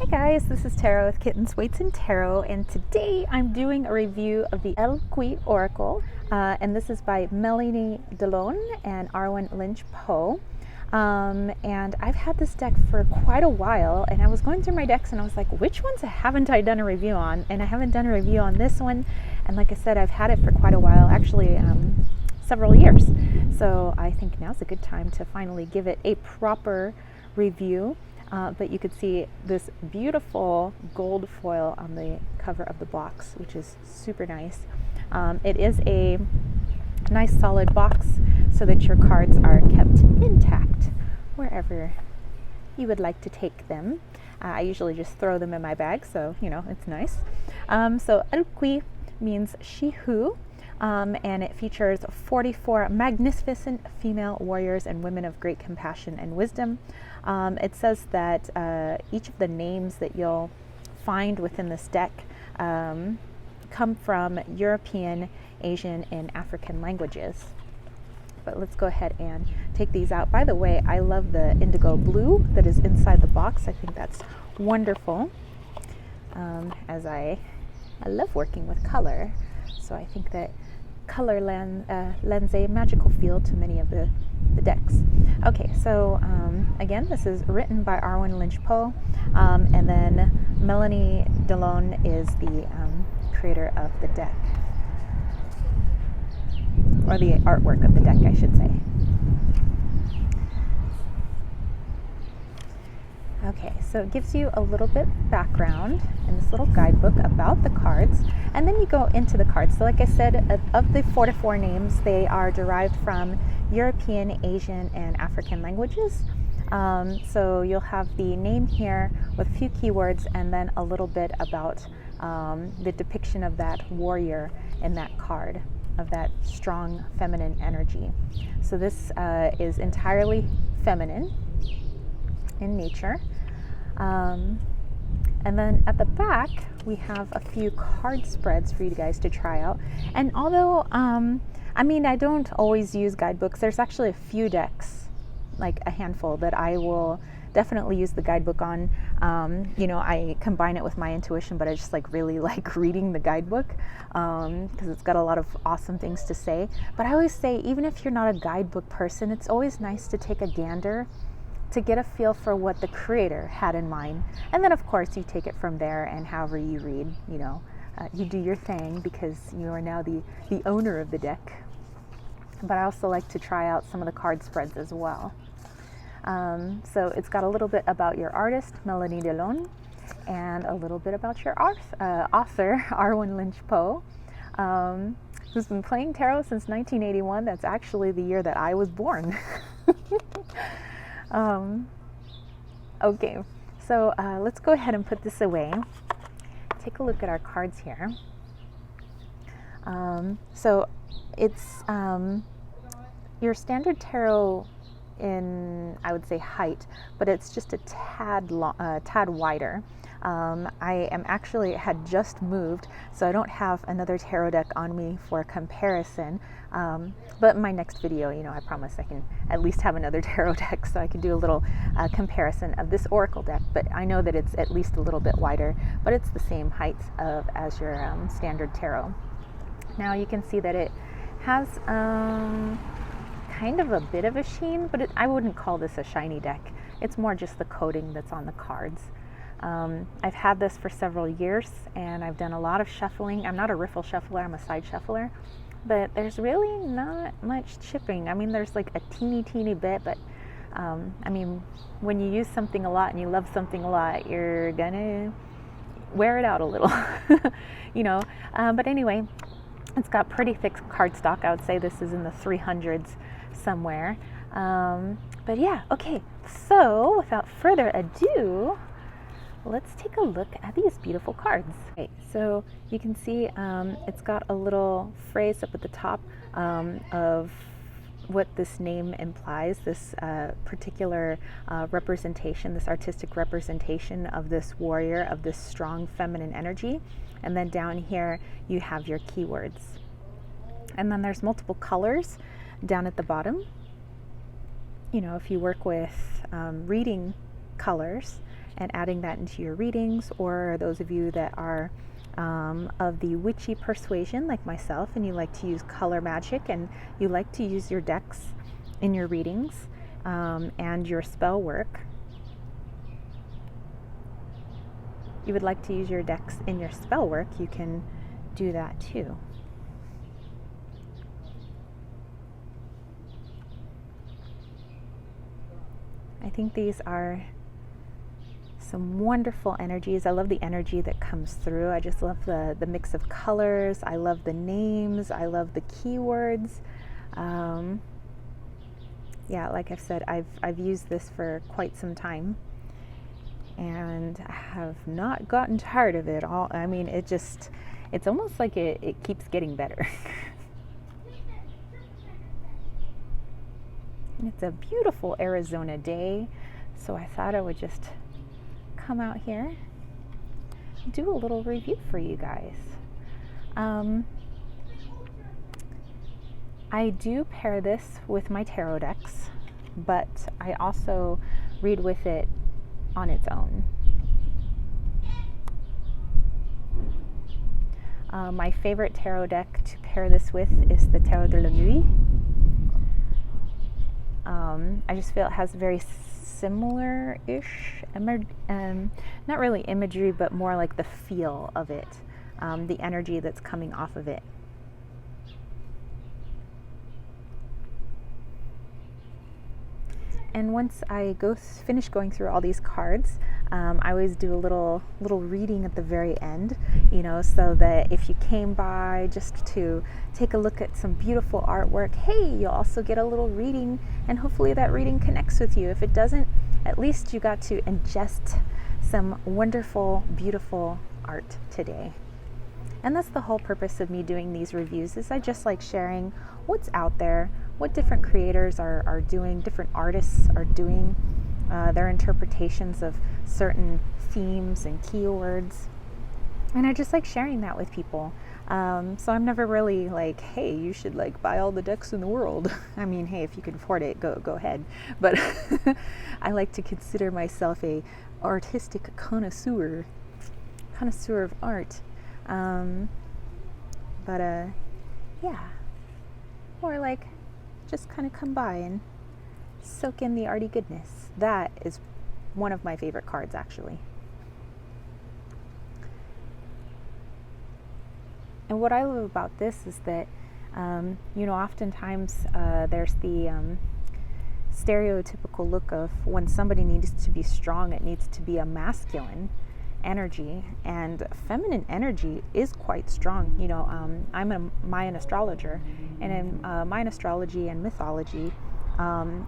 guys, this is Tarot with Kittens, Weights, and Tarot, and today I'm doing a review of the Elle Qui Oracle, and this is by Melanie Delon and Arwen Lynch Poe. And I've had this deck for quite a while, and I was going through my decks and I was like, which ones haven't I done a review on? And I haven't done a review on this one, and like I said, I've had it for quite a while, actually several years. So I think now's a good time to finally give it a proper review. But you could see this beautiful gold foil on the cover of the box, which is super nice. It is a nice solid box so that your cards are kept intact wherever you would like to take them. I usually just throw them in my bag, so you know, it's nice. So Elle Qui means she who, and it features 44 magnificent female warriors and women of great compassion and wisdom. It says that each of the names that you'll find within this deck come from European, Asian, and African languages. But let's go ahead and take these out. By the way, I love the indigo blue that is inside the box. I think that's wonderful, as I love working with color. So I think that color lends a magical feel to many of the decks. Okay, so again, this is written by Arwen Lynch Poe, and then Melanie Delon is the creator of the deck, or the artwork of the deck, I should say. Okay, so it gives you a little bit background in this little guidebook about the cards, and then you go into the cards. So like I said, of the 44 names, they are derived from European, Asian, and African languages. So you'll have the name here with a few keywords and then a little bit about the depiction of that warrior in that card, of that strong feminine energy. So this is entirely feminine in nature. And then at the back we have a few card spreads for you guys to try out. And although I mean, I don't always use guidebooks, there's actually a few decks, like a handful, that I will definitely use the guidebook on. You know, I combine it with my intuition, but I just really like reading the guidebook because it's got a lot of awesome things to say. But I always say, even if you're not a guidebook person, it's always nice to take a gander to get a feel for what the creator had in mind. And then of course you take it from there, and however you read, you know, you do your thing because you are now the owner of the deck. But I also like to try out some of the card spreads as well. So it's got a little bit about your artist, Melanie Delon, and a little bit about your author, Arwen Lynch Poe, who's been playing tarot since 1981. That's actually the year that I was born. Okay, so let's go ahead and put this away. Take a look at our cards here. So it's your standard tarot in, I would say, height, but it's just a tad wider. I am actually had just moved, so I don't have another tarot deck on me for comparison. But in my next video, you know, I promise I can at least have another tarot deck so I can do a little comparison of this oracle deck. But I know that it's at least a little bit wider, but it's the same height as your standard tarot. Now you can see that it has kind of a bit of a sheen, but I wouldn't call this a shiny deck. It's more just the coating that's on the cards. I've had this for several years, and I've done a lot of shuffling. I'm not a riffle shuffler, I'm a side shuffler, but there's really not much chipping. I mean, there's like a teeny bit, but I mean, when you use something a lot and you love something a lot, you're gonna wear it out a little, you know. But anyway, it's got pretty thick cardstock. I would say this is in the 300s somewhere. But yeah, okay, so without further ado, let's take a look at these beautiful cards. Okay, so you can see it's got a little phrase up at the top of what this name implies, this particular representation, this artistic representation of this warrior, of this strong feminine energy. And then down here you have your keywords. And then there's multiple colors down at the bottom. You know, if you work with reading colors and adding that into your readings, or those of you that are of the witchy persuasion like myself and you like to use color magic and you like to use your decks in your readings and your spell work. You would like to use your decks in your spell work, you can do that too. I think these are some wonderful energies. I love the energy that comes through. I just love the mix of colors. I love the names. I love the keywords. Yeah, like I've said, I've used this for quite some time and I have not gotten tired of it all. I mean, it's almost like it keeps getting better. And it's a beautiful Arizona day, so I thought I would just come out here and do a little review for you guys. I do pair this with my tarot decks, but I also read with it on its own. My favorite tarot deck to pair this with is the Tarot de la Nuit. I just feel it has very similar-ish, not really imagery, but more like the feel of it, the energy that's coming off of it. And once I finish going through all these cards, I always do a little reading at the very end, you know, so that if you came by just to take a look at some beautiful artwork, hey, you'll also get a little reading, and hopefully that reading connects with you. If it doesn't, at least you got to ingest some wonderful, beautiful art today. And that's the whole purpose of me doing these reviews, is I just like sharing what's out there, what different creators are doing, different artists are doing, their interpretations of certain themes and keywords. And I just like sharing that with people. So I'm never really like, hey, you should like buy all the decks in the world. I mean, hey, if you can afford it, go ahead. But I like to consider myself a artistic connoisseur of art. Yeah, or like just kind of come by and soak in the arty goodness. That is one of my favorite cards, actually. And what I love about this is that, you know, oftentimes there's the stereotypical look of when somebody needs to be strong, it needs to be a masculine energy, and feminine energy is quite strong. You know, I'm a Mayan astrologer, and in Mayan astrology and mythology,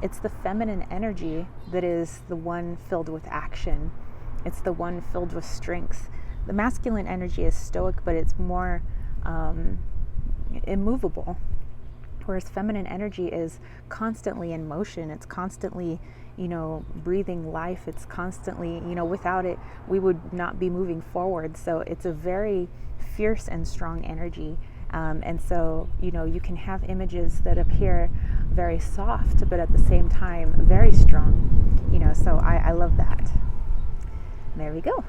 it's the feminine energy that is the one filled with action. It's the one filled with strength. The masculine energy is stoic, but it's more immovable, whereas feminine energy is constantly in motion. It's constantly, you know, breathing life. It's constantly, you know, without it, we would not be moving forward. So it's a very fierce and strong energy. And so, you know, you can have images that appear very soft, but at the same time, very strong, you know, so I love that. There we go.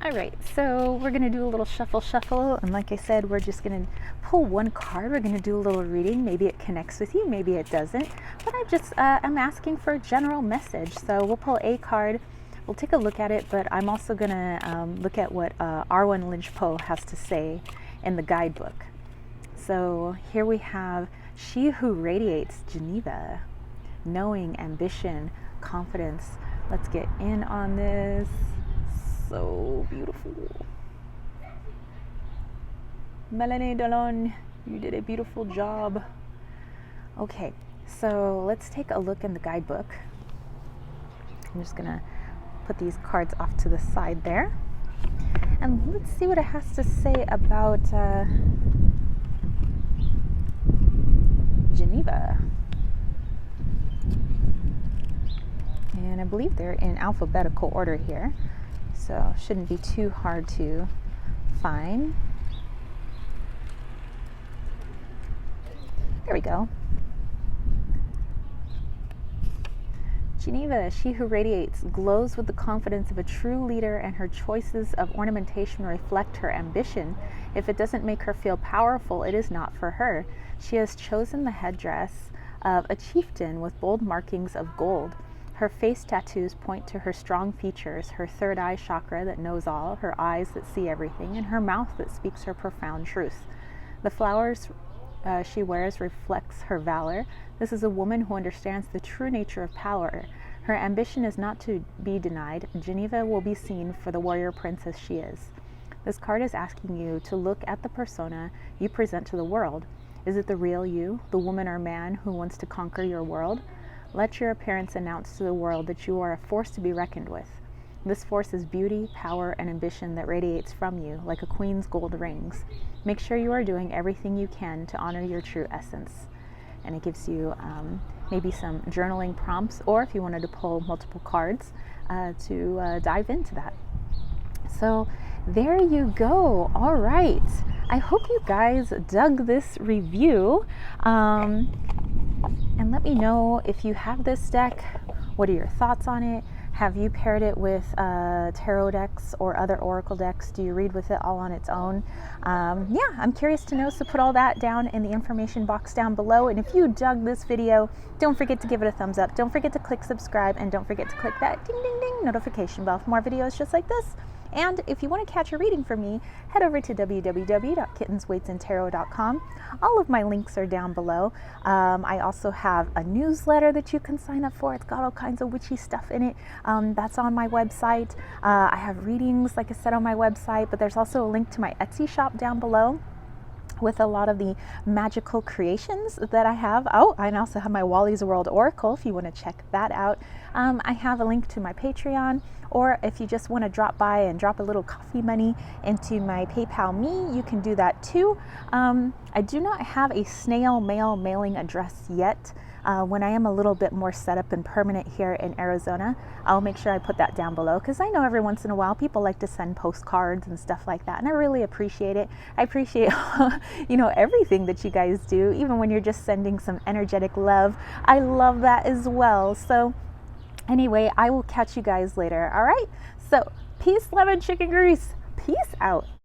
All right, so we're gonna do a little shuffle, and like I said, we're just gonna pull one card. We're gonna do a little reading. Maybe it connects with you, maybe it doesn't, but I'm asking for a general message. So we'll pull a card, we'll take a look at it, but I'm also gonna look at what Arwen Lynch Poe has to say in the guidebook. So here we have She Who Radiates Geneva, knowing, ambition, confidence. Let's get in on this. So beautiful. Melanie Delon, you did a beautiful job. Okay, so let's take a look in the guidebook. I'm just gonna put these cards off to the side there, and let's see what it has to say about Geneva. And I believe they're in alphabetical order here, so shouldn't be too hard to find. There we go. Geneva, she who radiates, glows with the confidence of a true leader, and her choices of ornamentation reflect her ambition. If it doesn't make her feel powerful, it is not for her. She has chosen the headdress of a chieftain with bold markings of gold. Her face tattoos point to her strong features, her third eye chakra that knows all, her eyes that see everything, and her mouth that speaks her profound truth. The flowers she wears reflects her valor. This is a woman who understands the true nature of power. Her ambition is not to be denied. Geneva will be seen for the warrior princess she is. This card is asking you to look at the persona you present to the world. Is it the real you, the woman or man who wants to conquer your world? Let your appearance announce to the world that you are a force to be reckoned with. This force is beauty, power, and ambition that radiates from you like a queen's gold rings. Make sure you are doing everything you can to honor your true essence. And it gives you maybe some journaling prompts, or if you wanted to pull multiple cards to dive into that. So there you go. All right. I hope you guys dug this review. And let me know if you have this deck. What are your thoughts on it? Have you paired it with tarot decks or other oracle decks? Do you read with it all on its own? Yeah, I'm curious to know, so put all that down in the information box down below. And if you dug this video, don't forget to give it a thumbs up. Don't forget to click subscribe, and don't forget to click that ding ding ding notification bell for more videos just like this. And if you want to catch a reading from me, head over to www.kittenswaitsandtarot.com. All of my links are down below. I also have a newsletter that you can sign up for. It's got all kinds of witchy stuff in it. That's on my website. I have readings, like I said, on my website, but there's also a link to my Etsy shop down below with a lot of the magical creations that I have. Oh, I also have my Wally's World Oracle if you want to check that out. I have a link to my Patreon, or if you just want to drop by and drop a little coffee money into my PayPal me, you can do that too. I do not have a snail mail mailing address yet. When I am a little bit more set up and permanent here in Arizona, I'll make sure I put that down below, because I know every once in a while people like to send postcards and stuff like that, and I really appreciate it. I appreciate everything that you guys do, even when you're just sending some energetic love. I love that as well. So anyway, I will catch you guys later. All right, so peace, love, and chicken grease. Peace out.